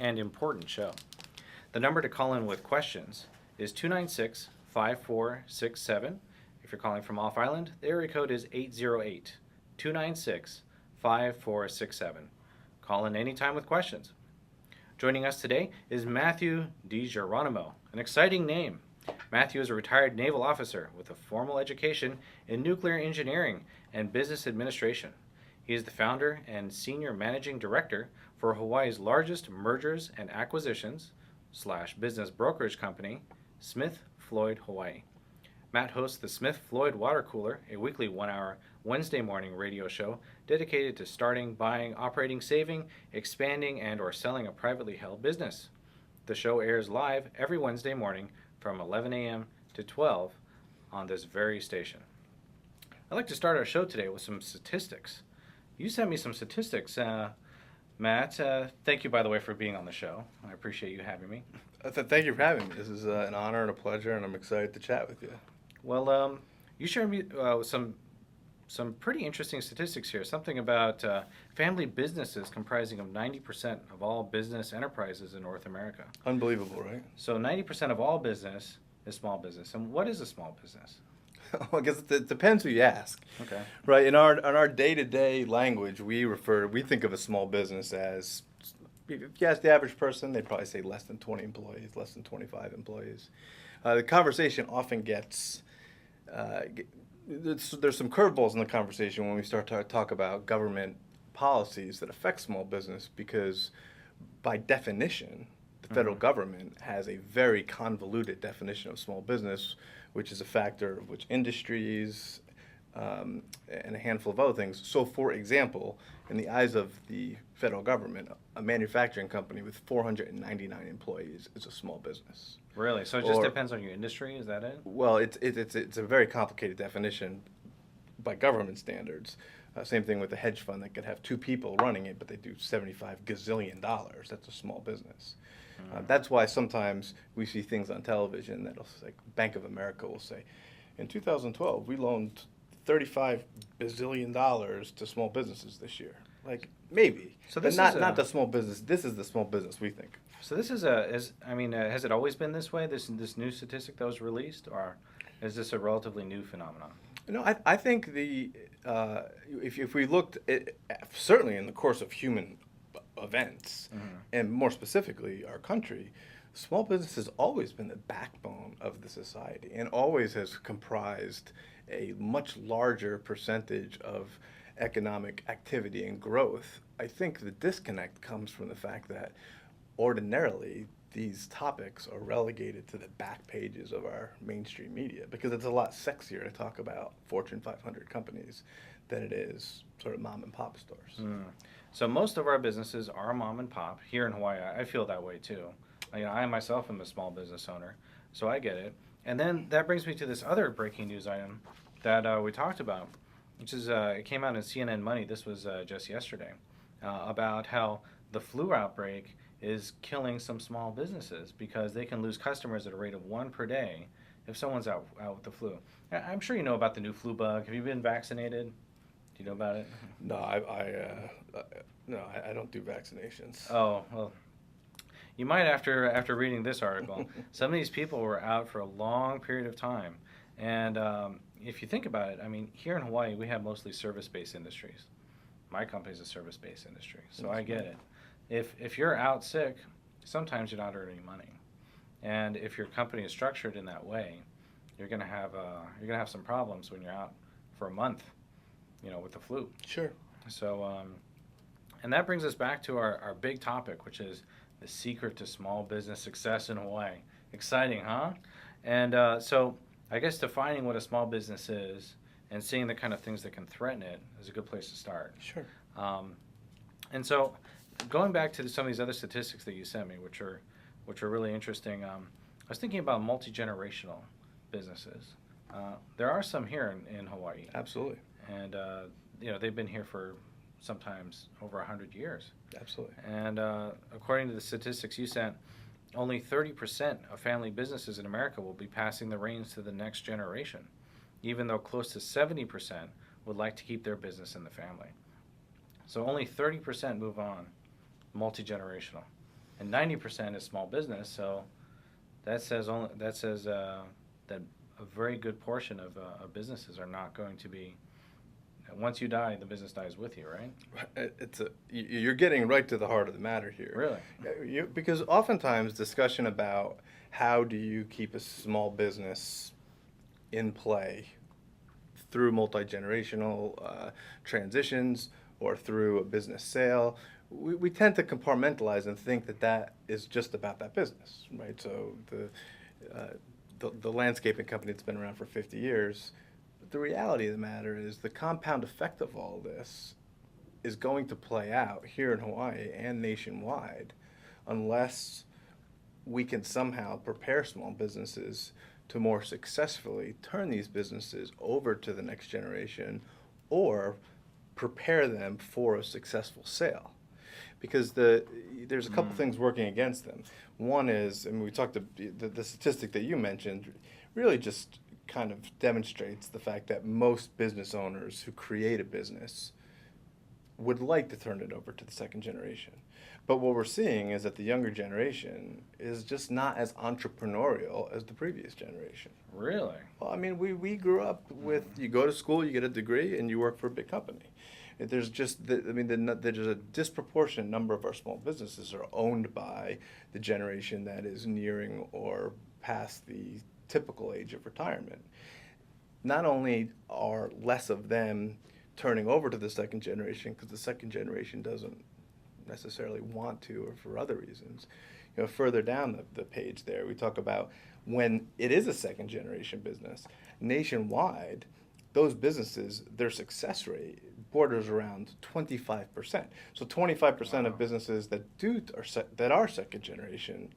and important show. The number to call in with questions is 296-5467. If you're calling from off island, the area code is 808-296-5467. Call in anytime with questions. Joining us today is Matthew Digeronimo, an exciting name. Matthew is a retired naval officer with a formal education in nuclear engineering and business administration. He is the founder and senior managing director for Hawaii's largest mergers and acquisitions / business brokerage company, Smith Floyd Hawaii. Matt hosts the Smith Floyd Water Cooler, a weekly 1-hour Wednesday morning radio show dedicated to starting, buying, operating, saving, expanding, and or selling a privately held business. The show airs live every Wednesday morning from 11 a.m. to 12 on this very station. I'd like to start our show today with some statistics. You sent me some statistics, Matt. Thank you, by the way, for being on the show. I appreciate you having me. Thank you for having me. This is an honor and a pleasure, and I'm excited to chat with you. Well, you shared me some pretty interesting statistics here. Something about family businesses comprising of 90% of all business enterprises in North America. Unbelievable, right? So 90% of all business is small business. And what is a small business? Well, I guess it depends who you ask. Okay. Right. In our day-to-day language, we think of a small business as, if you ask the average person, they'd probably say less than 20 employees, less than 25 employees. The conversation often gets. There's some curveballs in the conversation when we start to talk about government policies that affect small business, because by definition, the federal government has a very convoluted definition of small business, which is a factor of which industries and a handful of other things. So, for example, in the eyes of the federal government, a manufacturing company with 499 employees is a small business. Really? So it just depends on your industry? Is that it? Well, it's a very complicated definition by government standards. Same thing with a hedge fund that could have 2 people running it, but they do $75 gazillion. That's a small business. That's why sometimes we see things on television that'll, like Bank of America will say, in 2012 we loaned $35 bazillion to small businesses this year. Like, maybe. So this is not the small business. This is the small business we think. So this is has it always been this way? This new statistic that was released, or is this a relatively new phenomenon? No, I think if we looked at, certainly in the course of human events, and more specifically our country, small business has always been the backbone of the society and always has comprised a much larger percentage of economic activity and growth. I think the disconnect comes from the fact that ordinarily these topics are relegated to the back pages of our mainstream media, because it's a lot sexier to talk about Fortune 500 companies than it is sort of mom and pop stores. So most of our businesses are mom and pop. Here in Hawaii, I feel that way too. I myself am a small business owner, so I get it. And then that brings me to this other breaking news item that we talked about, which is it came out in CNN Money. This was just yesterday, about how the flu outbreak is killing some small businesses because they can lose customers at a rate of 1 per day if someone's out with the flu. I'm sure you know about the new flu bug. Have you been vaccinated? Do you know about it? No, I don't do vaccinations. Oh, well, you might after reading this article. Some of these people were out for a long period of time. And if you think about it, here in Hawaii, we have mostly service-based industries. My company's a service-based industry, so I get it. If you're out sick, sometimes you're not earning money, and if your company is structured in that way, you're gonna have some problems when you're out for a month, with the flu. Sure. So, and that brings us back to our big topic, which is the secret to small business success in Hawaii. Exciting, huh? And so, I guess defining what a small business is and seeing the kind of things that can threaten it is a good place to start. Sure. And so, going back to some of these other statistics that you sent me, which are really interesting, I was thinking about multi-generational businesses. There are some here in Hawaii. Absolutely. And they've been here for sometimes over 100 years. Absolutely. And according to the statistics you sent, only 30% of family businesses in America will be passing the reins to the next generation, even though close to 70% would like to keep their business in the family. So only 30% move on, multi-generational. and 90% is small business. So that says that a very good portion of businesses are not going to be. Once you die, the business dies with you, right? You're getting right to the heart of the matter here. Really? Because oftentimes discussion about how do you keep a small business in play through multi-generational transitions or through a business sale, we tend to compartmentalize and think that that is just about that business, right? So the landscaping company that's been around for 50 years, the reality of the matter is the compound effect of all this is going to play out here in Hawaii and nationwide unless we can somehow prepare small businesses to more successfully turn these businesses over to the next generation or prepare them for a successful sale. Because there's a couple things working against them. One is, I mean, we talked the statistic that you mentioned really just kind of demonstrates the fact that most business owners who create a business would like to turn it over to the second generation. But what we're seeing is that the younger generation is just not as entrepreneurial as the previous generation. Really? Well, I mean, we grew up with, you go to school, you get a degree, and you work for a big company. There's just, there's a disproportionate number of our small businesses are owned by the generation that is nearing or past the typical age of retirement. Not only are less of them turning over to the second generation because the second generation doesn't necessarily want to or for other reasons. You know, further down the page there, we talk about when it is a second generation business, nationwide, those businesses, their success rate borders around 25%. So 25% of businesses that are second generation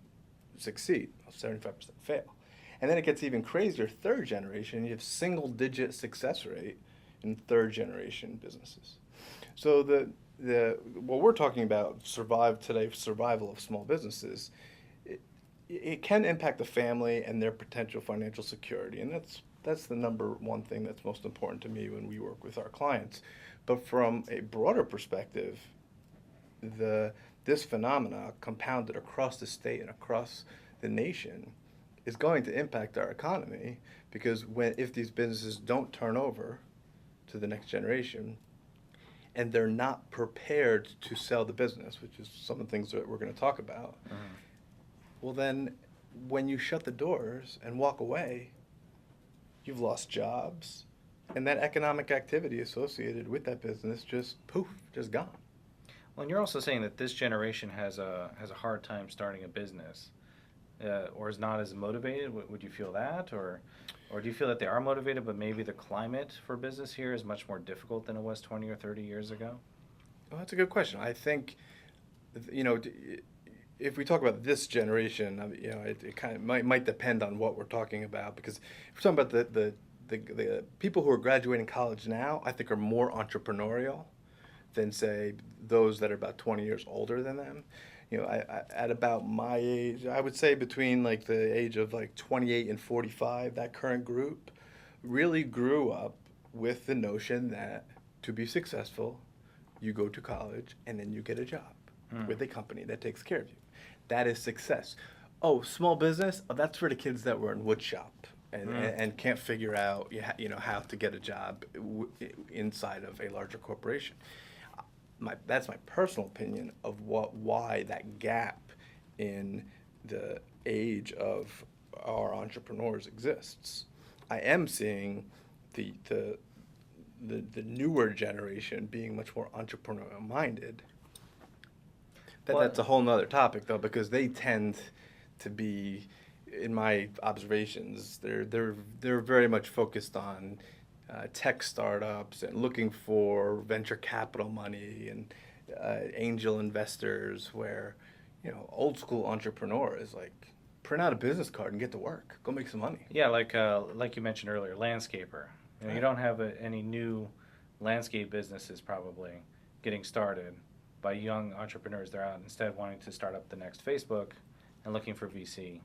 succeed, 75% fail. And then it gets even crazier. Third generation, you have single digit success rate in third generation businesses. So what we're talking about survival of small businesses, it can impact the family and their potential financial security, and that's the number one thing that's most important to me when we work with our clients. But from a broader perspective, this phenomena compounded across the state and across the nation is going to impact our economy, because if these businesses don't turn over to the next generation and they're not prepared to sell the business, which is some of the things that we're going to talk about, well then when you shut the doors and walk away, you've lost jobs, and that economic activity associated with that business just gone. Well, and you're also saying that this generation has a hard time starting a business, or is not as motivated. Would you feel that, or do you feel that they are motivated, but maybe the climate for business here is much more difficult than it was 20 or 30 years ago? Well, that's a good question. I think, if we talk about this generation, it kind of might depend on what we're talking about, because if we're talking about the people who are graduating college now, I think are more entrepreneurial than, say, those that are about 20 years older than them. At about my age, I would say between like the age of like 28 and 45, that current group really grew up with the notion that to be successful, you go to college and then you get a job with a company that takes care of you. That is success. Oh, small business? Oh, that's for the kids that were in wood shop and can't figure out how to get a job inside of a larger corporation. That's my personal opinion of why that gap in the age of our entrepreneurs exists. I am seeing the newer generation being much more entrepreneurial minded. That's a whole nother topic though, because they tend to be, in my observations, they're very much focused on tech startups and looking for venture capital money and angel investors, where old school entrepreneur is like, print out a business card and get to work, go make some money. Yeah, like you mentioned earlier, landscaper. You don't have any new landscape businesses probably getting started by young entrepreneurs. They're out instead wanting to start up the next Facebook and looking for VC.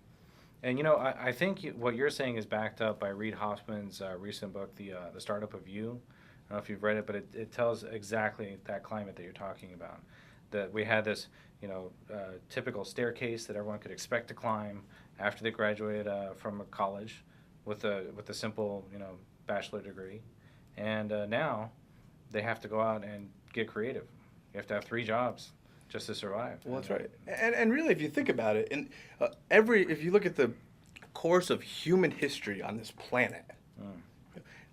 And I think what you're saying is backed up by Reid Hoffman's recent book, The Startup of You. I don't know if you've read it, but it tells exactly that climate that you're talking about. that we had this, typical staircase that everyone could expect to climb after they graduate from a college with a simple, bachelor degree. And now they have to go out and get creative. You have to have 3 jobs just to survive. Well, that's right. And really, if you think about it, if you look at the course of human history on this planet,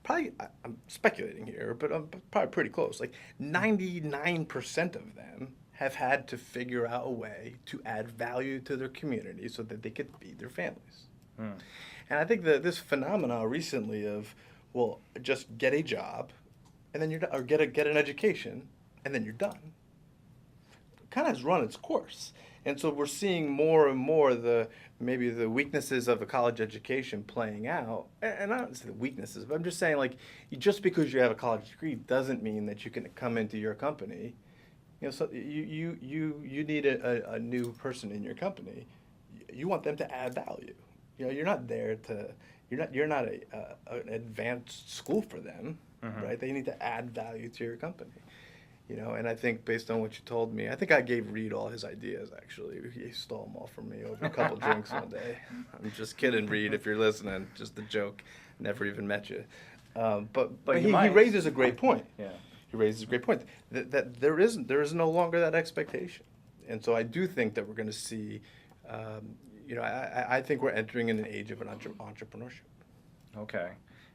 probably, I'm speculating here, but I'm probably pretty close. Like 99% of them have had to figure out a way to add value to their community so that they could feed their families. And I think that this phenomena recently of, well, just get a job, and then you're done, or get an education, and then you're done, kind of has run its course. And so we're seeing more and more maybe the weaknesses of a college education playing out. And I don't say the weaknesses, but I'm just saying, like, just because you have a college degree doesn't mean that you can come into your company. So you need a new person in your company. You want them to add value. You're not there to. You're not an advanced school for them, right? They need to add value to your company. And I think based on what you told me, I think I gave Reed all his ideas, actually. He stole them all from me over a couple drinks one day. I'm just kidding, Reed, if you're listening. Just a joke. Never even met you. But he raises a great point. Yeah. He raises a great point that there is no longer that expectation. And so I do think that we're going to see, I think we're entering in an age of an entrepreneurship. Okay.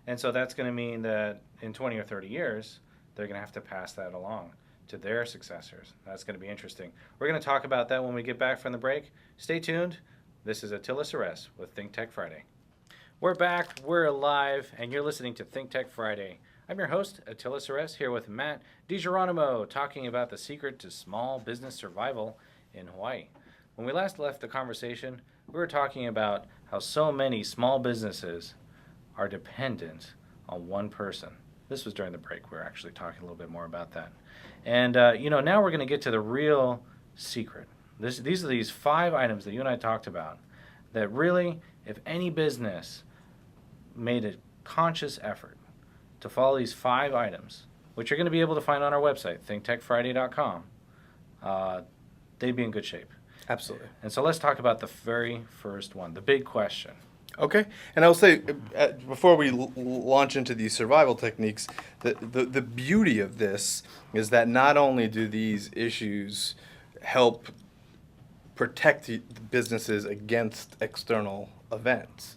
And so that's going to mean that in 20 or 30 years, they're going to have to pass that along to their successors. That's going to be interesting. We're going to talk about that when we get back from the break. Stay tuned. This is Attila Seress with ThinkTech Friday. We're back, we're alive, and you're listening to ThinkTech Friday. I'm your host, Attila Seress, here with Matt Digeronimo, talking about the secret to small business survival in Hawaii. When we last left the conversation, we were talking about how so many small businesses are dependent on one person. This was during the break. We were actually talking a little bit more about that. And, now we're going to get to the real secret. These are these 5 items that you and I talked about that really, if any business made a conscious effort to follow these 5 items, which you're going to be able to find on our website, thinktechfriday.com, they'd be in good shape. Absolutely. And so let's talk about the very first one, the big question. Okay, and I'll say before we launch into these survival techniques, the beauty of this is that not only do these issues help protect businesses against external events,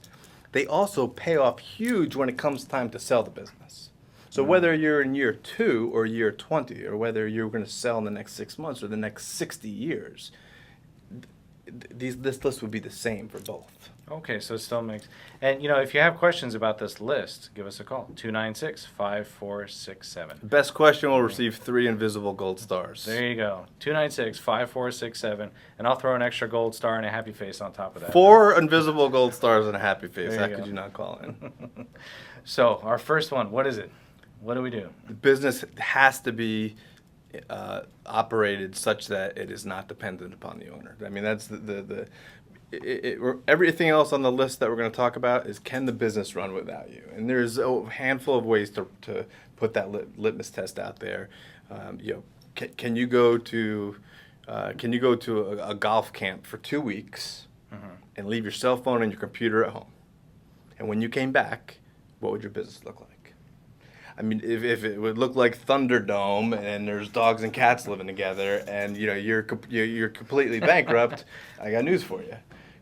they also pay off huge when it comes time to sell the business. So whether you're in year 2 or year 20, or whether you're going to sell in the next 6 months or the next 60 years, this list would be the same for both. Okay, so it still makes... And, if you have questions about this list, give us a call, 296-5467. Best question will receive 3 invisible gold stars. There you go, 296-5467, and I'll throw an extra gold star and a happy face on top of that. 4 invisible gold stars and a happy face. How go. could you not call in? So, our first one, what is it? What do we do? The business has to be operated such that it is not dependent upon the owner. I mean, that's everything else on the list that we're going to talk about is, can the business run without you? And there's a handful of ways to put that litmus test out there. Can you go to a golf camp for 2 weeks and leave your cell phone and your computer at home? And when you came back, what would your business look like? I mean, if it would look like Thunderdome and there's dogs and cats living together, and you're completely bankrupt, I got news for you.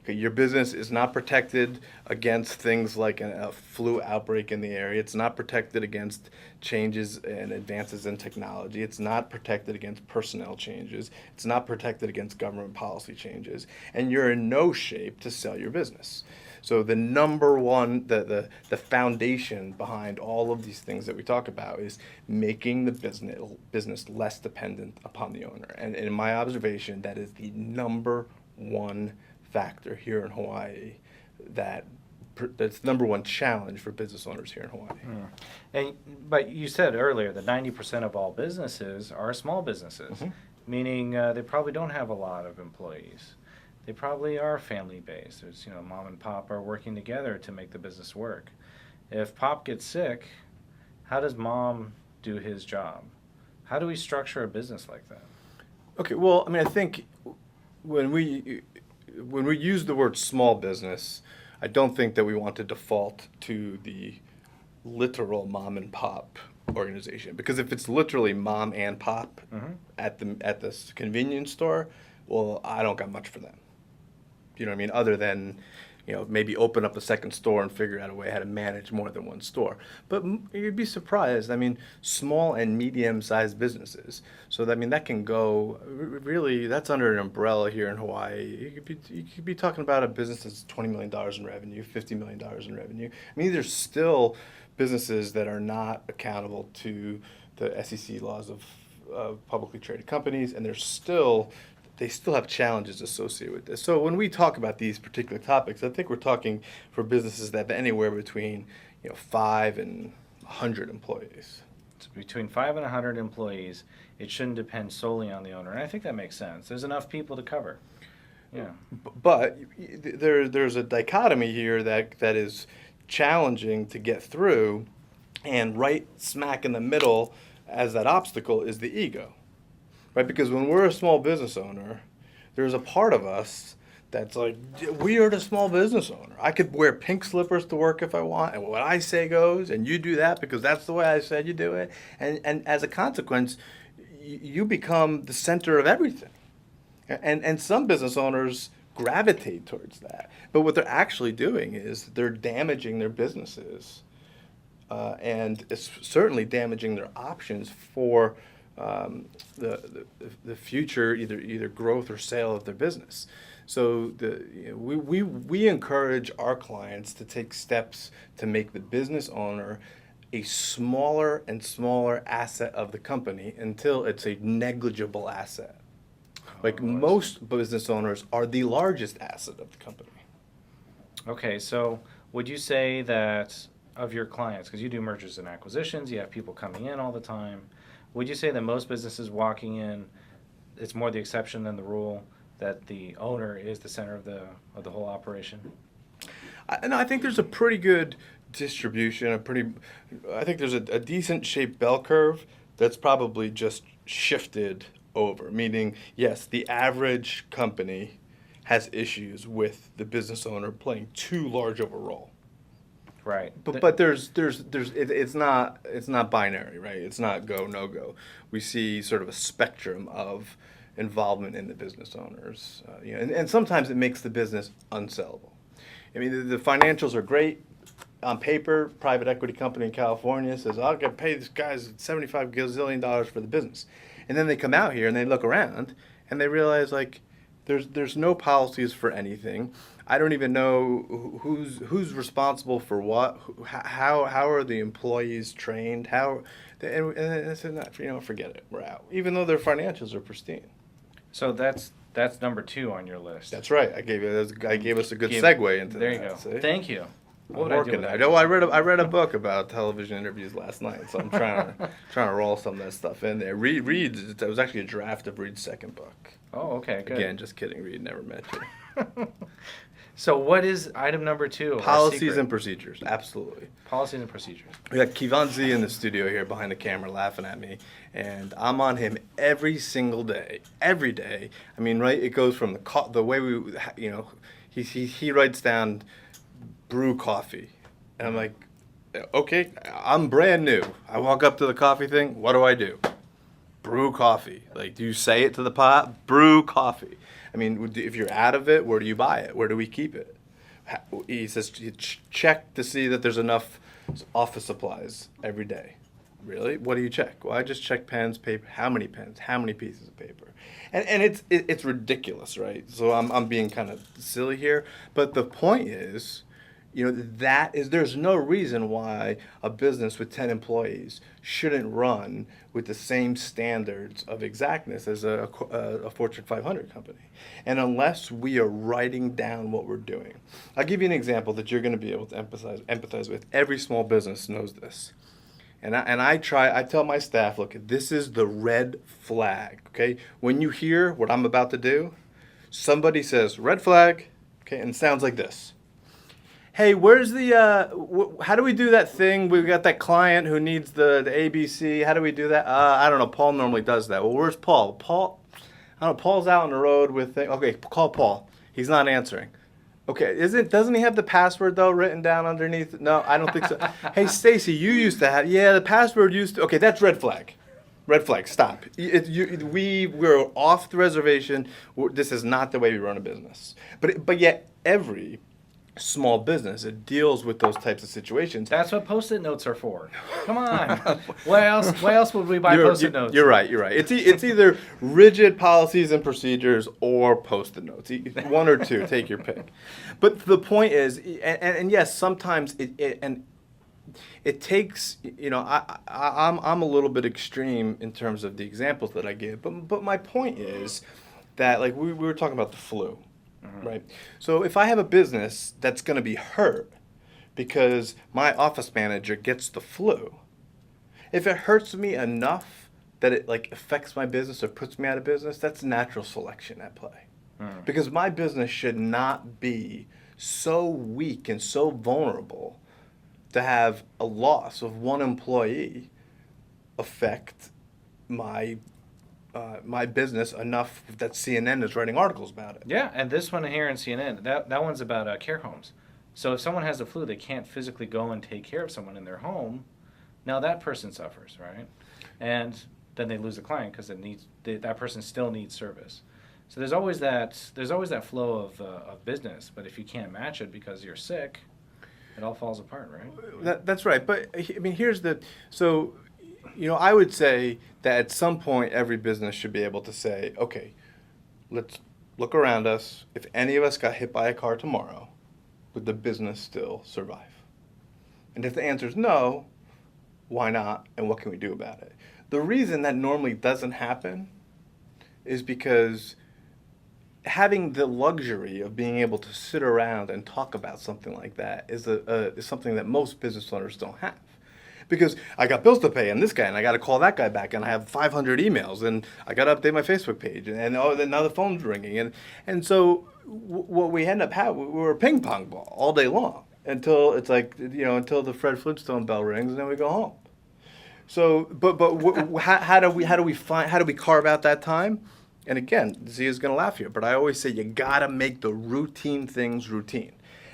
Okay, your business is not protected against things like a flu outbreak in the area. It's not protected against changes and advances in technology. It's not protected against personnel changes. It's not protected against government policy changes. And you're in no shape to sell your business. So the number one, the foundation behind all of these things that we talk about is making the business less dependent upon the owner. And in my observation, that is the number one factor here in Hawaii that's the number one challenge for business owners here in Hawaii. But you said earlier that 90% of all businesses are small businesses, meaning they probably don't have a lot of employees. They probably are family-based. There's, mom and pop are working together to make the business work. If pop gets sick, how does mom do his job? How do we structure a business like that? Okay, well, I mean, I think when we use the word small business, I don't think that we want to default to the literal mom and pop organization, because if it's literally mom and pop at the convenience store, well, I don't got much for them. You know what I mean? Other than, maybe open up a second store and figure out a way how to manage more than one store. But you'd be surprised. I mean, small and medium-sized businesses. So I mean, that can go really. That's under an umbrella here in Hawaii. You could be talking about a business that's $20 million in revenue, $50 million in revenue. I mean, there's still businesses that are not accountable to the SEC laws of publicly traded companies, and they still have challenges associated with this. So when we talk about these particular topics, I think we're talking for businesses that have anywhere between 5 and 100 employees. So between 5 and 100 employees, it shouldn't depend solely on the owner, and I think that makes sense. There's enough people to cover. Yeah. But there's a dichotomy here that is challenging to get through, and right smack in the middle as that obstacle is the ego. Right, because when we're a small business owner, there's a part of us that's like, we are the small business owner. I could wear pink slippers to work if I want, and what I say goes, and you do that because that's the way I said you do it. And as a consequence, you become the center of everything. And some business owners gravitate towards that. But what they're actually doing is they're damaging their businesses, and it's certainly damaging their options for the future, either growth or sale of their business. So we encourage our clients to take steps to make the business owner a smaller and smaller asset of the company until it's a negligible asset. Most business owners are the largest asset of the company. Okay, so would you say that of your clients, because you do mergers and acquisitions, you have people coming in all the time, would you say that most businesses walking in, it's more the exception than the rule, that the owner is the center of the whole operation? I think there's a pretty good distribution. I think there's a decent shaped bell curve that's probably just shifted over. Meaning, yes, the average company has issues with the business owner playing too large of a role. Right. But it's not binary, right? It's not go, no go. We see sort of a spectrum of involvement in the business owners, and sometimes it makes the business unsellable. I mean, the financials are great on paper. Private equity company in California says, I'll get paid these guys $75 gazillion for the business. And then they come out here and they look around and they realize, like, there's no policies for anything. I don't even know who's responsible for what. How are the employees trained? And I said, forget it. We're out. Even though their financials are pristine. So that's number 2 on your list. That's right. I gave us a good segue into there that. There you go. See? Thank you. I'm working. I know. I read a book about television interviews last night, so I'm trying to roll some of that stuff in there. Reed, it was actually a draft of Reed's second book. Oh, okay, good. Again, just kidding. Reed never met you. So what is item number 2? Policies and procedures. Absolutely. Policies and procedures. We got Kivanzi in the studio here behind the camera laughing at me, and I'm on him every single day. Every day. I mean, right? It goes from the way we, he writes down brew coffee, and I'm like, okay, I'm brand new. I walk up to the coffee thing. What do? Brew coffee. Like, do you say it to the pot? Brew coffee. I mean, if you're out of it, where do you buy it? Where do we keep it? He says, check to see that there's enough office supplies every day. Really? What do you check? Well, I just check pens, paper. How many pens? How many pieces of paper? And it's ridiculous, right? So I'm being kind of silly here, but the point is, there's no reason why a business with 10 employees shouldn't run with the same standards of exactness as a Fortune 500 company. And unless we are writing down what we're doing, I'll give you an example that you're going to be able to empathize with. Every small business knows this. And I tell my staff, look, this is the red flag, okay? When you hear what I'm about to do, somebody says, red flag, okay, and it sounds like this. Hey, where's the, how do we do that thing? We've got that client who needs the ABC. How do we do that? I don't know. Paul normally does that. Well, where's Paul? Paul, I don't know, Paul's out on the road with, okay, call Paul. He's not answering. Okay, doesn't he have the password though written down underneath? No, I don't think so. Hey, Stacy, you used to have, yeah, the password used to, okay, that's red flag. Red flag, stop. We're off the reservation. This is not the way we run a business. But yet every small business, it deals with those types of situations. That's what Post-it notes are for. Come on. Why else would we buy Post-it notes? You're right. It's either rigid policies and procedures or Post-it notes. One or two, take your pick. But the point is, and yes, sometimes it takes, I'm a little bit extreme in terms of the examples that I give, but my point is that, like, we were talking about the flu. Right. So if I have a business that's going to be hurt because my office manager gets the flu, if it hurts me enough that it like affects my business or puts me out of business, that's natural selection at play. Because my business should not be so weak and so vulnerable to have a loss of one employee affect my business enough that CNN is writing articles about it. Yeah, and this one here in CNN, that one's about care homes. So if someone has the flu, they can't physically go and take care of someone in their home. Now that person suffers, right? And then they lose the client because that person still needs service. So there's always that flow of business. But if you can't match it because you're sick, it all falls apart, right? That's right. But I mean, I would say that at some point every business should be able to say, okay, let's look around us. If any of us got hit by a car tomorrow, would the business still survive? And if the answer is no, why not? And what can we do about it? The reason that normally doesn't happen is because having the luxury of being able to sit around and talk about something like that is something that most business owners don't have. Because I got bills to pay and this guy, and I got to call that guy back, and I have 500 emails, and I got to update my Facebook page, and then now the phone's ringing, and so what we end up having, we were a ping pong ball all day long until it's like, until the Fred Flintstone bell rings, and then we go home. So, how do we carve out that time? And again, Z is going to laugh here, but I always say you got to make the routine things routine.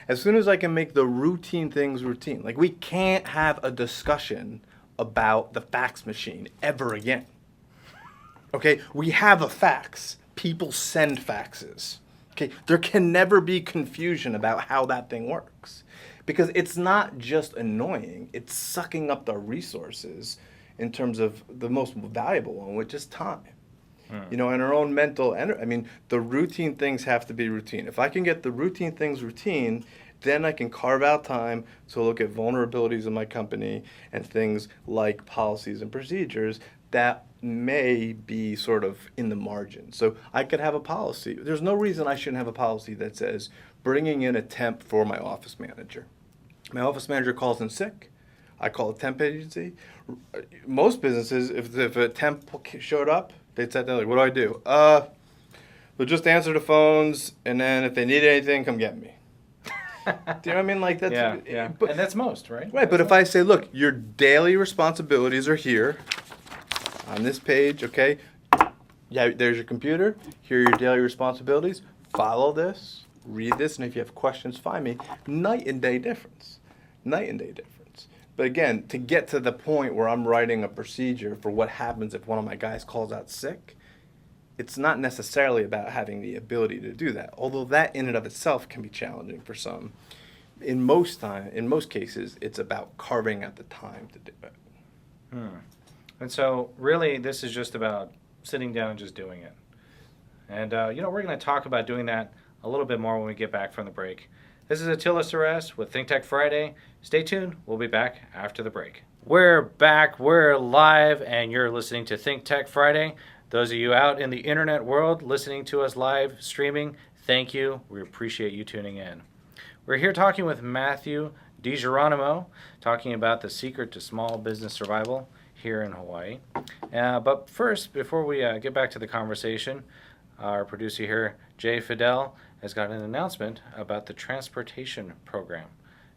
As soon as I can make the routine things routine, like we can't have a discussion about the fax machine ever again. Okay, we have a fax. People send faxes. Okay, there can never be confusion about how that thing works. Because it's not just annoying, it's sucking up the resources in terms of the most valuable one, which is time. And our own mental energy. I mean, the routine things have to be routine. If I can get the routine things routine, then I can carve out time to look at vulnerabilities in my company and things like policies and procedures that may be sort of in the margin. So I could have a policy. There's no reason I shouldn't have a policy that says bringing in a temp for my office manager. My office manager calls in sick. I call a temp agency. Most businesses, if a temp showed up, they'd sit there like, what do? They'll just answer the phones, and then if they need anything, come get me. Do you know what I mean? Like that's yeah. But, and that's most, right? Right, but if I say, look, your daily responsibilities are here on this page, okay? Yeah, there's your computer. Here are your daily responsibilities. Follow this, read this, and if you have questions, find me. Night and day difference. Night and day difference. But again, to get to the point where I'm writing a procedure for what happens if one of my guys calls out sick, it's not necessarily about having the ability to do that. Although that in and of itself can be challenging for some. In most cases, it's about carving out the time to do it. And so really this is just about sitting down and just doing it. And we're going to talk about doing that a little bit more when we get back from the break. This is Attila Seress with ThinkTech Friday. Stay tuned. We'll be back after the break. We're back. We're live, and you're listening to ThinkTech Friday. Those of you out in the internet world listening to us live streaming, thank you. We appreciate you tuning in. We're here talking with Matthew Digeronimo, talking about the secret to small business survival here in Hawaii. But first, before we get back to the conversation, our producer here, Jay Fidel, has got an announcement about the transportation program.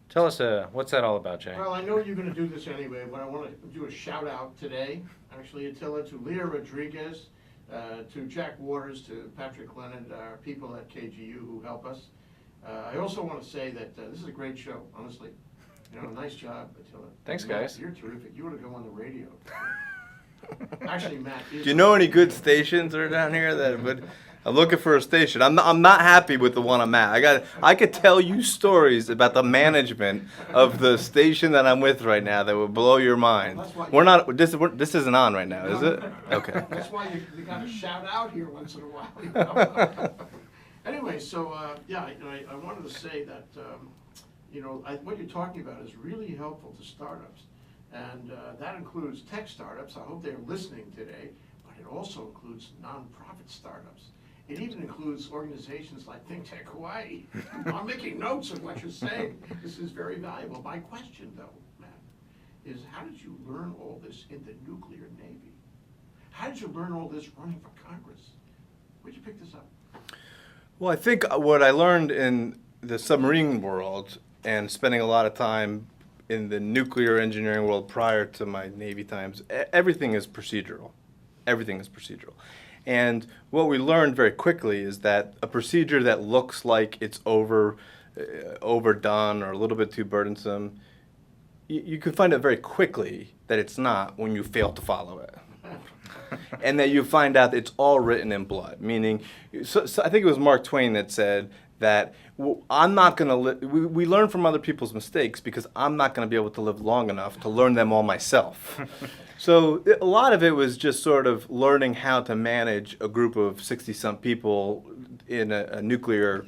Tell us, what's that all about, Jay? Well, I know you're going to do this anyway, but I want to do a shout out today, actually, Attila, to Leah Rodriguez. to Jack Waters, to Patrick Leonard, our people at KGU who help us. I also want to say that this is a great show, honestly. You know, nice job, Attila. Thanks, Matt, guys. You're terrific. You ought to go on the radio. Actually, Matt is. Do you know any good stations that are down here that would? I'm looking for a station. I'm not happy with the one I'm at. I could tell you stories about the management of the station that I'm with right now that would blow your mind. That's why- We're not. This isn't on right now, is it? Okay. That's why you got to shout out here once in a while. You know? Anyway, so yeah, I wanted to say that what you're talking about is really helpful to startups, and that includes tech startups. I hope they're listening today, but it also includes nonprofit startups. It even includes organizations like ThinkTech Hawaii. I'm making notes of what you're saying. This is very valuable. My question, though, Matt, is how did you learn all this in the nuclear Navy? How did you learn all this running for Congress? Where'd you pick this up? Well, I think what I learned in the submarine world and spending a lot of time in the nuclear engineering world prior to my Navy times, everything is procedural. Everything is procedural. And what we learned very quickly is that a procedure that looks like it's overdone or a little bit too burdensome, you can find out very quickly that it's not when you fail to follow it. And that you find out that it's all written in blood, meaning, so I think it was Mark Twain that said that I'm not going to we learn from other people's mistakes because I'm not going to be able to live long enough to learn them all myself. So a lot of it was just sort of learning how to manage a group of 60-some people in a nuclear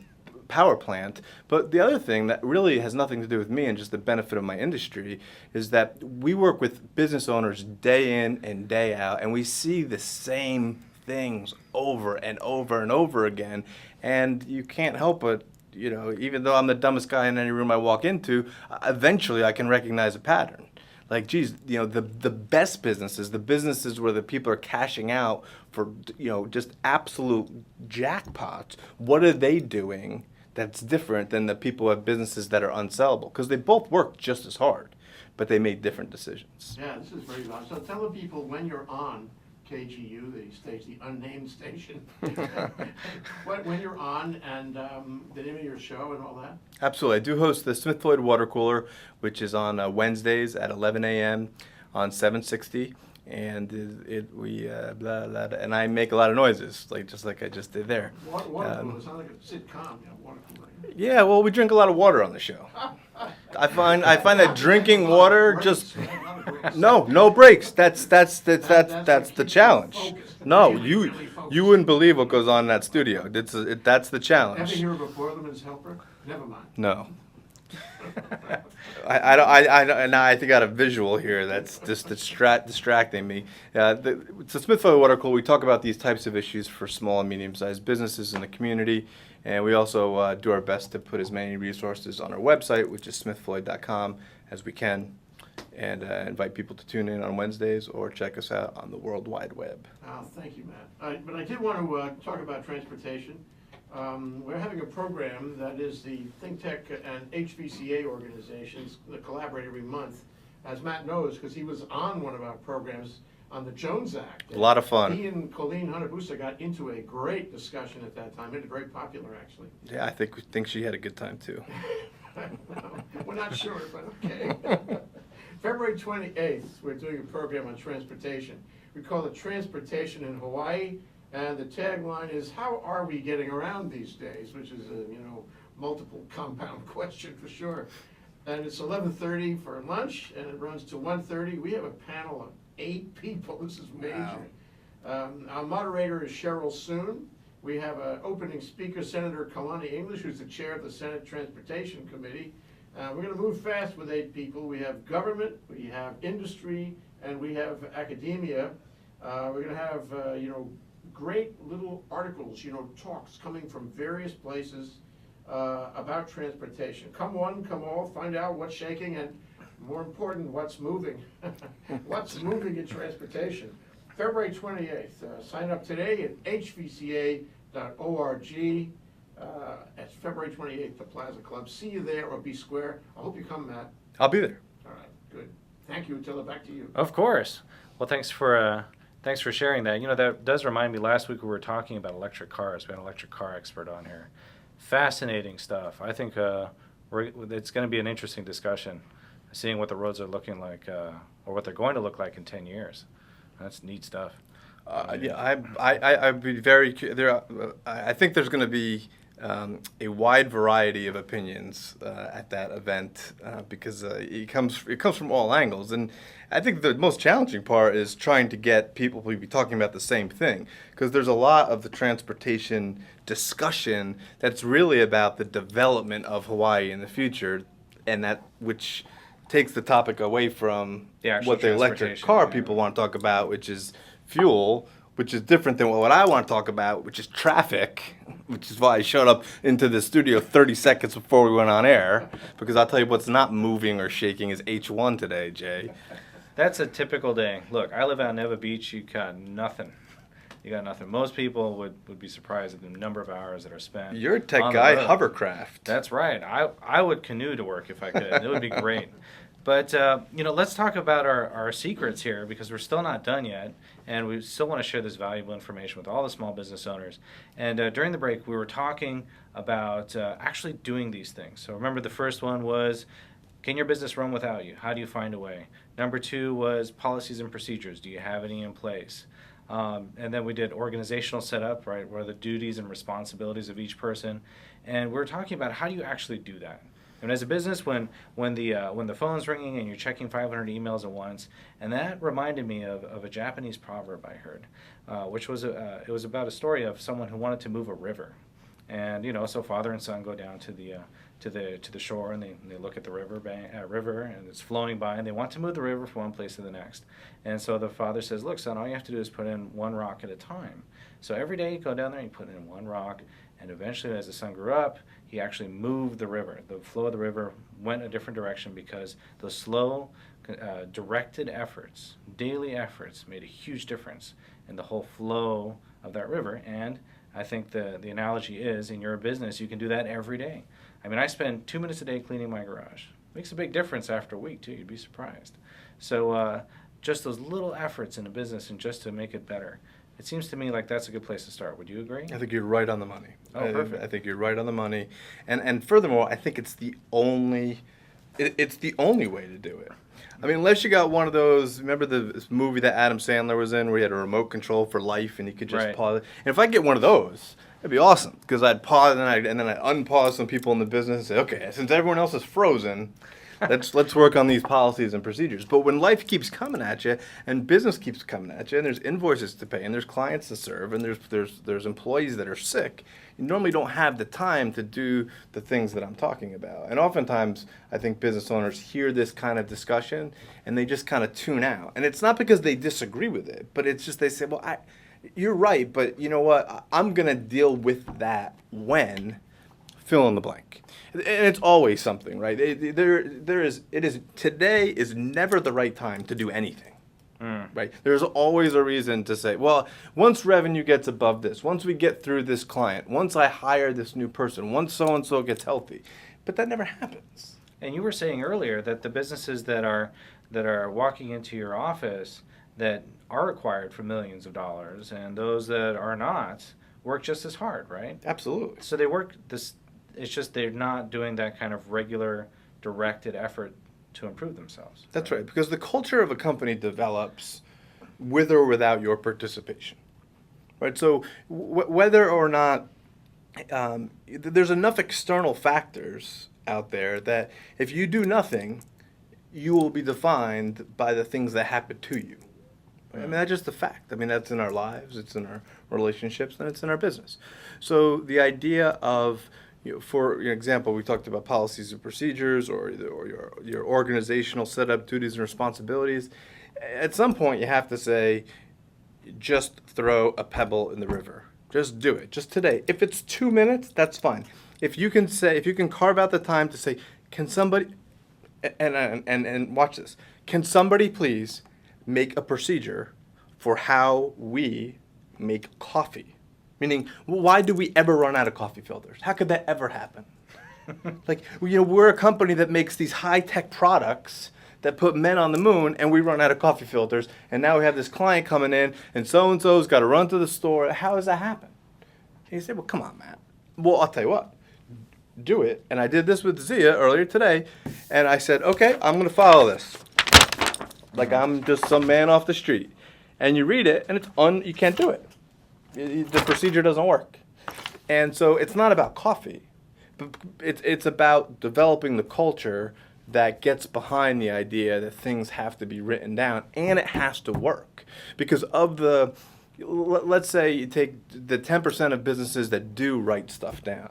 power plant. But the other thing that really has nothing to do with me and just the benefit of my industry is that we work with business owners day in and day out, and we see the same things over and over and over again. And you can't help but, even though I'm the dumbest guy in any room I walk into, eventually I can recognize a pattern. Like, geez, the best businesses, the businesses where the people are cashing out for, just absolute jackpots, what are they doing that's different than the people who have businesses that are unsellable? Because they both work just as hard, but they made different decisions. Yeah, this is very valuable. So tell the people when you're on KGU, the station, the unnamed station, when you're on, and the name of your show and all that. Absolutely. I do host the Smith Floyd Water Cooler, which is on Wednesdays at 11 a.m. on 760. And and I make a lot of noises, just like I just did there. Water cooler, it sounds like a sitcom, water cooler. Yeah, well, we drink a lot of water on the show. I find that drinking water just no breaks. That's the challenge. No, you wouldn't believe what goes on in that studio. That's the challenge. Ever hear of a Boilerman's helper? Never mind. No. I think I got a visual here that's just distracting me. It's the Smith Floyd Water Cooler. We talk about these types of issues for small and medium-sized businesses in the community, and we also do our best to put as many resources on our website, which is smithfloyd.com, as we can, and invite people to tune in on Wednesdays or check us out on the World Wide Web. Oh, thank you, Matt. But I did want to talk about transportation. We're having a program that is the ThinkTech and HVCA organizations that collaborate every month. As Matt knows, because he was on one of our programs on the Jones Act. A lot of fun. He and Colleen Hunter-Busa got into a great discussion at that time. Made it very popular, actually. Yeah, I think she had a good time too. We're not sure, but okay. February 28th, we're doing a program on transportation. We call it Transportation in Hawaii. And the tagline is, how are we getting around these days? Which is a, multiple compound question for sure. And it's 11:30 for lunch, and it runs to 1:30. We have a panel of 8 people. This is major. Wow. Our moderator is Cheryl Soon. We have an opening speaker, Senator Kalani English, who's the chair of the Senate Transportation Committee. We're going to move fast with 8 people. We have government, we have industry, and we have academia. We're going to have, great little articles, talks coming from various places about transportation. Come one, come all, find out what's shaking, and more important, what's moving. What's moving in transportation. February 28th. Sign up today at hvca.org. It's February 28th, the Plaza Club. See you there, or be square. I hope you come, Matt. I'll be there. All right, good. Thank you, Attila. Back to you. Of course. Well, thanks for Thanks for sharing that. You know, that does remind me, last week we were talking about electric cars. We had an electric car expert on here. Fascinating stuff. I think it's going to be an interesting discussion, seeing what the roads are looking like, or what they're going to look like in 10 years. That's neat stuff. I'd be very. I think there's going to be a wide variety of opinions at that event because it comes from all angles, and I think the most challenging part is trying to get people to be talking about the same thing, because there's a lot of the transportation discussion that's really about the development of Hawaii in the future, and that which takes the topic away from what the electric car people want to talk about, which is fuel, which is different than what I want to talk about, which is traffic, which is why I showed up into the studio 30 seconds before we went on air, because I'll tell you what's not moving or shaking is H1 today, Jay. That's a typical day. Look, I live out in Neva Beach. You got nothing. You got nothing. Most people would be surprised at the number of hours that are spent. You're a tech guy, hovercraft. That's right. I would canoe to work if I could. It would be great. But, let's talk about our secrets here, because we're still not done yet, and we still want to share this valuable information with all the small business owners. And during the break, we were talking about actually doing these things. So remember, the first one was, can your business run without you? How do you find a way? Number 2 was policies and procedures. Do you have any in place? And then we did organizational setup, right, where the duties and responsibilities of each person. And we were talking about how do you actually do that? And as a business, when the phone's ringing and you're checking 500 emails at once, and that reminded me of a Japanese proverb I heard, which was it was about a story of someone who wanted to move a river, and so father and son go down to the shore, and they look at the river and it's flowing by, and they want to move the river from one place to the next. And so the father says, look, son, all you have to do is put in one rock at a time. So every day you go down there and you put in one rock, and eventually as the son grew up, he actually moved the river. The flow of the river went a different direction because those slow, directed efforts, daily efforts, made a huge difference in the whole flow of that river. And I think the analogy is, in your business, you can do that every day. I mean, I spend 2 minutes a day cleaning my garage. Makes a big difference after a week, too. You'd be surprised. So just those little efforts in a business, and just to make it better, it seems to me like that's a good place to start. Would you agree? I think you're right on the money. Oh, perfect. I think you're right on the money. And furthermore, I think it's the only way to do it. I mean, unless you got one of those, remember this movie that Adam Sandler was in where he had a remote control for life and he could just pause it? And if I get one of those, it'd be awesome, because I'd pause and then I'd unpause some people in the business and say, okay, since everyone else is frozen, let's work on these policies and procedures. But when life keeps coming at you, and business keeps coming at you, and there's invoices to pay, and there's clients to serve, and there's employees that are sick, you normally don't have the time to do the things that I'm talking about. And oftentimes, I think business owners hear this kind of discussion, and they just kind of tune out. And it's not because they disagree with it, but it's just they say, well, you're right, but you know what? I'm going to deal with that when fill in the blank. And it's always something, right? Today is never the right time to do anything. Right? There's always a reason to say, well, once revenue gets above this, once we get through this client, once I hire this new person, once so-and-so gets healthy. But that never happens. And you were saying earlier that the businesses that are walking into your office that are acquired for millions of dollars, and those that are not, work just as hard, right? Absolutely. So they work this. It's just they're not doing that kind of regular, directed effort to improve themselves. That's right, because the culture of a company develops with or without your participation, right? So whether or not there's enough external factors out there that if you do nothing, you will be defined by the things that happen to you. I mean, that's just a fact. I mean, that's in our lives, it's in our relationships, and it's in our business. So the idea of, for example, we talked about policies and procedures, or your organizational setup, duties and responsibilities. At some point, you have to say, just throw a pebble in the river. Just do it. Just today. If it's 2 minutes, that's fine. If you can carve out the time to say, can somebody, and watch this, can somebody please make a procedure for how we make coffee? Meaning, why do we ever run out of coffee filters? How could that ever happen? We're a company that makes these high-tech products that put men on the moon, and we run out of coffee filters, and now we have this client coming in, and so-and-so's got to run to the store. How does that happen? And you say, well, come on, Matt. Well, I'll tell you what. Do it. And I did this with Zia earlier today, and I said, okay, I'm going to follow this. Like I'm just some man off the street. And you read it, and you can't do it. The procedure doesn't work. And so it's not about coffee. But it's about developing the culture that gets behind the idea that things have to be written down, and it has to work. Because let's say you take the 10% of businesses that do write stuff down.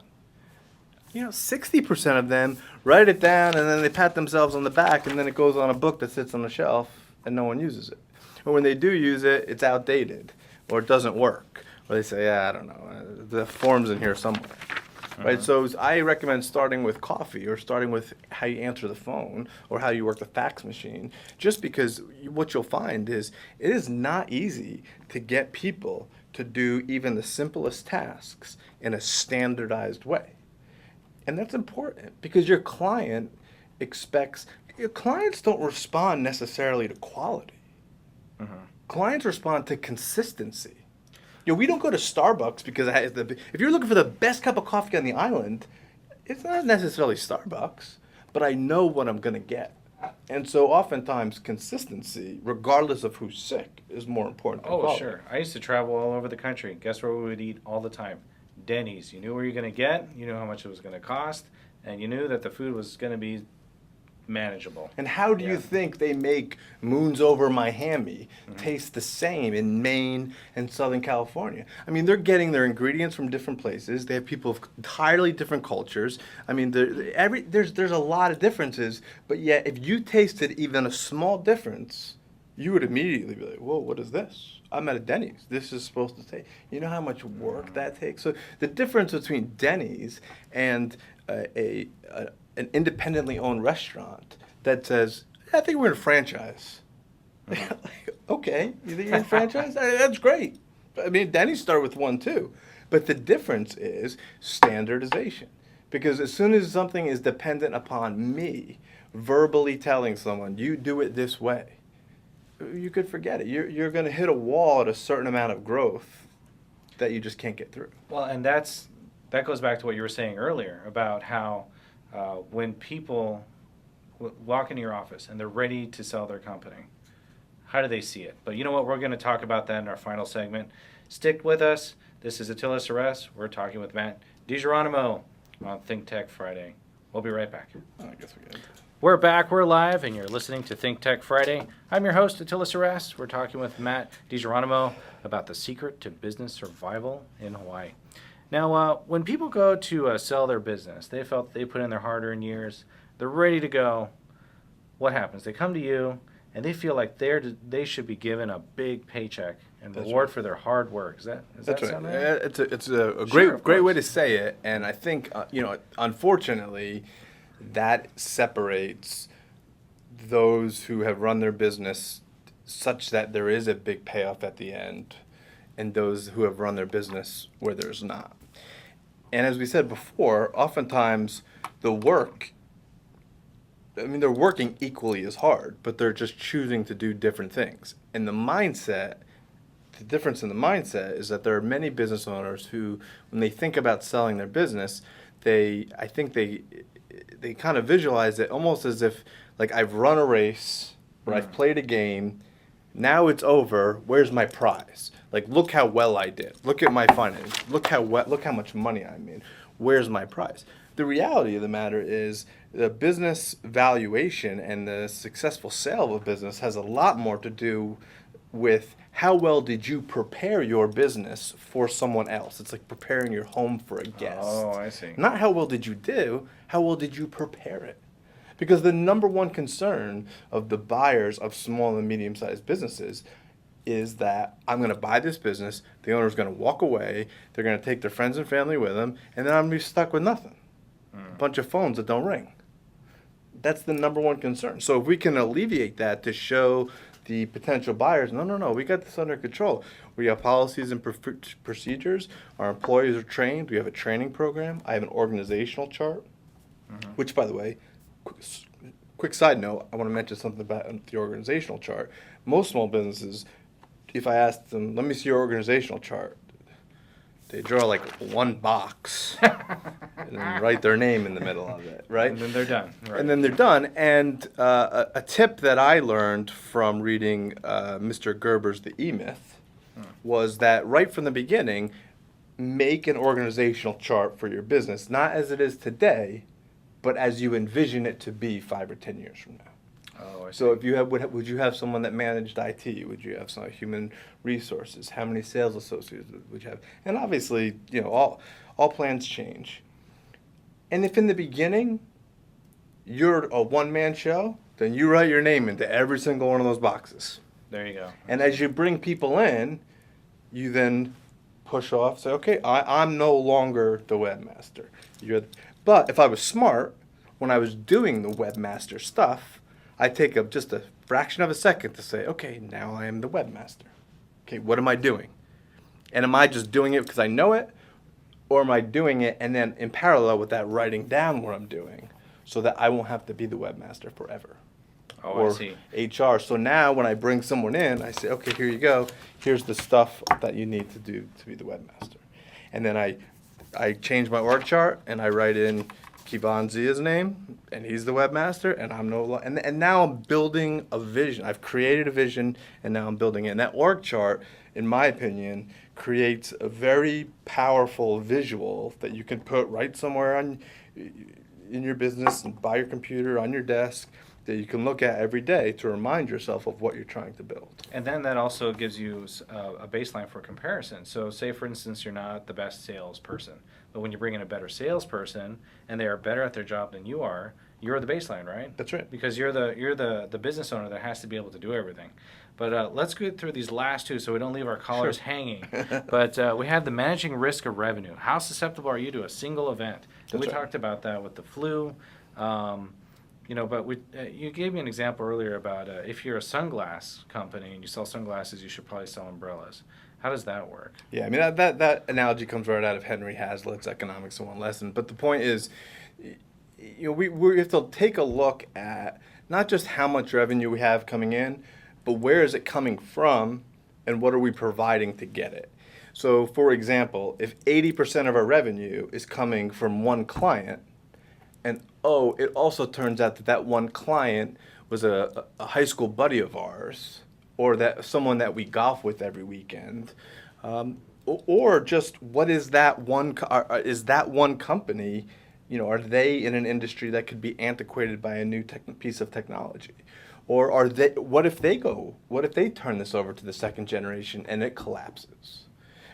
60% of them write it down, and then they pat themselves on the back, and then it goes on a book that sits on the shelf, and no one uses it. Or when they do use it, it's outdated, or it doesn't work. Or they say, I don't know, the form's in here somewhere. Right? So I recommend starting with coffee, or starting with how you answer the phone, or how you work the fax machine, just because what you'll find is it is not easy to get people to do even the simplest tasks in a standardized way. And that's important because your clients don't respond necessarily to quality. Clients respond to consistency. We don't go to Starbucks because if you're looking for the best cup of coffee on the island, it's not necessarily Starbucks, but I know what I'm going to get. And so oftentimes consistency, regardless of who's sick, is more important than quality. Sure. I used to travel all over the country. Guess where we would eat all the time? Denny's. You knew where you're going to get, you knew how much it was going to cost, and you knew that the food was going to be manageable. And how do you think they make Moons Over Miami taste the same in Maine and Southern California? I mean, they're getting their ingredients from different places. They have people of entirely different cultures. I mean, there's a lot of differences, but yet if you tasted even a small difference, you would immediately be like, whoa, what is this? I'm at a Denny's. This is supposed to take. You know how much work that takes? So the difference between Denny's and an independently owned restaurant that says, I think we're in a franchise. Okay, you think you're in a franchise? That's great. I mean, Denny's started with one too. But the difference is standardization. Because as soon as something is dependent upon me verbally telling someone, you do it this way, you could forget it. You're going to hit a wall at a certain amount of growth that you just can't get through. Well, and that goes back to what you were saying earlier about how when people walk into your office and they're ready to sell their company, how do they see it? But you know what? We're going to talk about that in our final segment. Stick with us. This is Attila Seress. We're talking with Matt Digeronimo on ThinkTech Friday. We'll be right back. I guess we got it. We're back, we're live, and you're listening to ThinkTech Friday. I'm your host, Attila Seress. We're talking with Matt Digeronimo about the secret to business survival in Hawaii. Now, when people go to sell their business, they felt they put in their hard-earned years, they're ready to go. What happens? They come to you, and they feel like they should be given a big paycheck and reward for their hard work. Does that sound right? It's a great way to say it, and I think unfortunately, that separates those who have run their business such that there is a big payoff at the end, and those who have run their business where there's not. And as we said before, oftentimes the work, they're working equally as hard, but they're just choosing to do different things. And the difference in the mindset is that there are many business owners who, when they think about selling their business, they kind of visualize it almost as if, like, I've run a race or I've played a game, now it's over, where's my prize? Like, look how well I did. Look at my finances. Look how much money I made. Where's my prize? The reality of the matter is the business valuation and the successful sale of a business has a lot more to do with how well did you prepare your business for someone else. It's like preparing your home for a guest. Oh, I see. Not how well did you do, how well did you prepare it? Because the number one concern of the buyers of small and medium-sized businesses is that I'm going to buy this business, the owner's going to walk away, they're going to take their friends and family with them, and then I'm going to be stuck with nothing. A bunch of phones that don't ring. That's the number one concern. So if we can alleviate that to show the potential buyers, no, we got this under control. We have policies and procedures. Our employees are trained. We have a training program. I have an organizational chart, which, by the way, quick quick side note, I want to mention something about the organizational chart. Most small businesses, if I ask them, let me see your organizational chart, they draw like one box and then write their name in the middle of it, right? And then they're done. Right. And then they're done. And a tip that I learned from reading Mr. Gerber's The E-Myth was that right from the beginning, make an organizational chart for your business, not as it is today, but as you envision it to be 5 or 10 years from now. Oh, I see. So if you have, would you have someone that managed IT? Would you have some human resources? How many sales associates would you have? And obviously, all plans change. And if in the beginning you're a one-man show, then you write your name into every single one of those boxes. There you go. And as you bring people in, you then push off, say, okay, I'm no longer the webmaster. But if I was smart, when I was doing the webmaster stuff, I take up just a fraction of a second to say, okay, now I am the webmaster. Okay, what am I doing? And am I just doing it because I know it? Or am I doing it and then in parallel with that writing down what I'm doing so that I won't have to be the webmaster forever? Oh, Or I see. HR. So now when I bring someone in, I say, okay, here you go. Here's the stuff that you need to do to be the webmaster. And then I change my org chart and I write in Kivon Zia's name, and he's the webmaster, and I'm no longer. And now I'm building a vision. I've created a vision, and now I'm building it. And that org chart, in my opinion, creates a very powerful visual that you can put right somewhere in your business and by your computer, on your desk, that you can look at every day to remind yourself of what you're trying to build. And then that also gives you a baseline for comparison. So say, for instance, you're not the best salesperson, but when you bring in a better salesperson and they are better at their job than you are, you're the baseline, right? That's right. Because you're the business owner that has to be able to do everything. But let's go through these last two so we don't leave our collars hanging. But we have the managing risk of revenue. How susceptible are you to a single event? And we talked about that with the flu. But you gave me an example earlier about if you're a sunglass company and you sell sunglasses, you should probably sell umbrellas. How does that work? Yeah, I mean, that analogy comes right out of Henry Hazlitt's Economics in One Lesson. But the point is, we have to take a look at not just how much revenue we have coming in, but where is it coming from and what are we providing to get it? So, for example, if 80% of our revenue is coming from one client, and it also turns out that one client was a high school buddy of ours, or that someone that we golf with every weekend, or just what is that one? Is that one company? Are they in an industry that could be antiquated by a new piece of technology, or are they? What if they turn this over to the second generation and it collapses?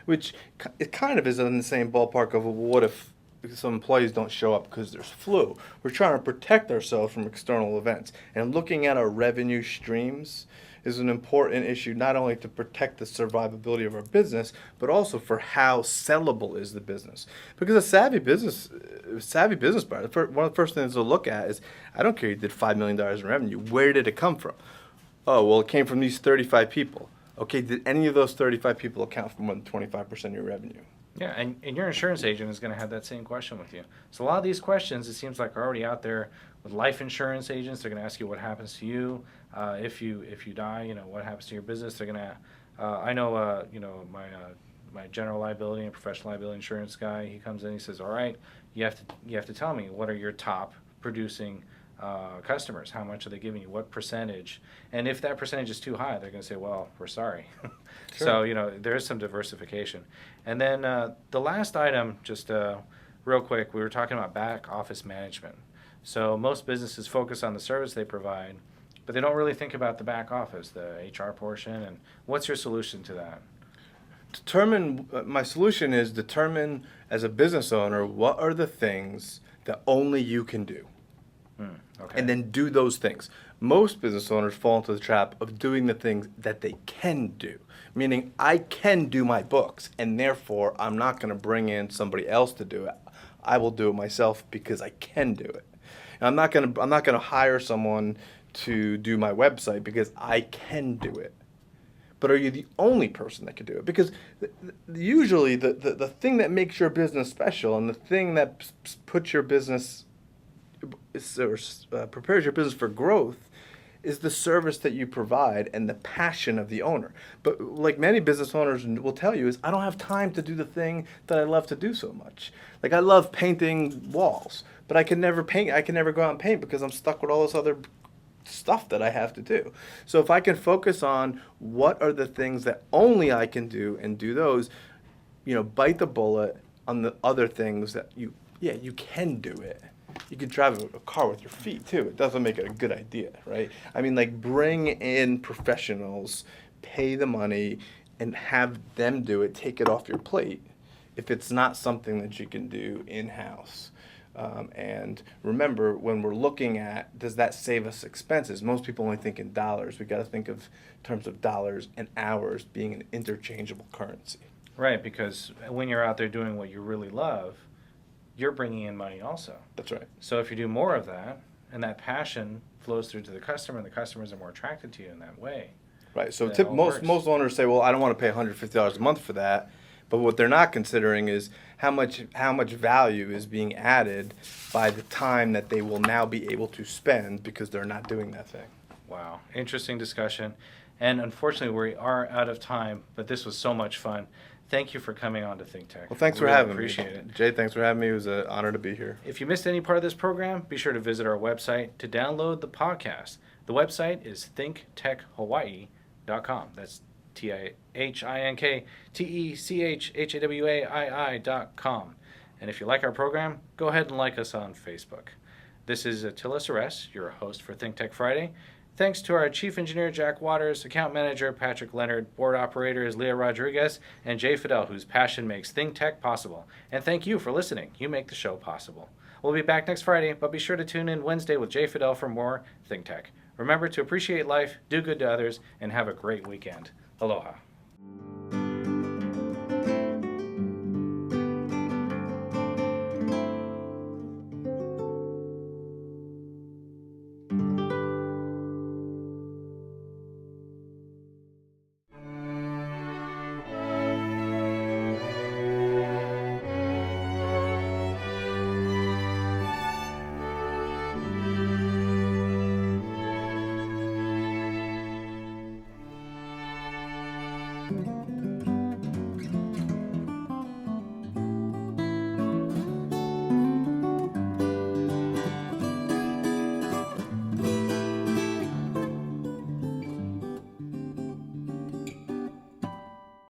Which it kind of is in the same ballpark of what if some employees don't show up because there's flu. We're trying to protect ourselves from external events. And looking at our revenue streams is an important issue, not only to protect the survivability of our business, but also for how sellable is the business. Because a savvy business buyer, one of the first things they'll look at is, I don't care you did $5 million in revenue. Where did it come from? Oh, well, it came from these 35 people. Okay, did any of those 35 people account for more than 25% of your revenue? Yeah, and your insurance agent is going to have that same question with you. So a lot of these questions, it seems like, are already out there with life insurance agents. They're going to ask you what happens to you if you die. What happens to your business. They're going to. I know. My general liability and professional liability insurance guy. He comes in. He says, "All right, you have to tell me what are your top producing customers. How much are they giving you? What percentage? And if that percentage is too high, they're going to say, well, we're sorry." Sure. So, there is some diversification. And then the last item, just real quick, we were talking about back office management. So most businesses focus on the service they provide, but they don't really think about the back office, the HR portion. And what's your solution to that? My solution is determine as a business owner what are the things that only you can do. Okay. And then do those things. Most business owners fall into the trap of doing the things that they can do. Meaning, I can do my books, and therefore I'm not going to bring in somebody else to do it. I will do it myself because I can do it. And I'm not going to hire someone to do my website because I can do it. But are you the only person that can do it? Because usually the thing that makes your business special and the thing that puts your business prepares your business for growth is the service that you provide and the passion of the owner. But like many business owners will tell you is, I don't have time to do the thing that I love to do so much. Like I love painting walls, but I can never paint. I can never go out and paint because I'm stuck with all this other stuff that I have to do. So if I can focus on what are the things that only I can do and do those, bite the bullet on the other things that you can do it. You could drive a car with your feet too. It doesn't make it a good idea, right? I mean, like bring in professionals, pay the money, and have them do it. Take it off your plate if it's not something that you can do in-house. And remember, when we're looking at, does that save us expenses? Most people only think in dollars. We got to think of terms of dollars and hours being an interchangeable currency. Right, because when you're out there doing what you really love, you're bringing in money also. That's right. So if you do more of that, and that passion flows through to the customer, and the customers are more attracted to you in that way. Right. So That all works. most owners say, well, I don't want to pay $150 a month for that. But what they're not considering is how much value is being added by the time that they will now be able to spend because they're not doing that thing. Wow, interesting discussion. And unfortunately, we are out of time, but this was so much fun. Thank you for coming on to ThinkTech. Well, thanks for Really having appreciate me. it. Jay, thanks for having me. It was an honor to be here. If you missed any part of this program, be sure to visit our website to download the podcast. The website is thinktechhawaii.com. That's ThinkTechHawaii.com. And if you like our program, go ahead and like us on Facebook. This is Attila Seress, your host for ThinkTech Friday. Thanks to our Chief Engineer, Jack Waters, Account Manager, Patrick Leonard, Board Operators, Leah Rodriguez, and Jay Fidel, whose passion makes ThinkTech possible. And thank you for listening. You make the show possible. We'll be back next Friday, but be sure to tune in Wednesday with Jay Fidel for more ThinkTech. Remember to appreciate life, do good to others, and have a great weekend. Aloha.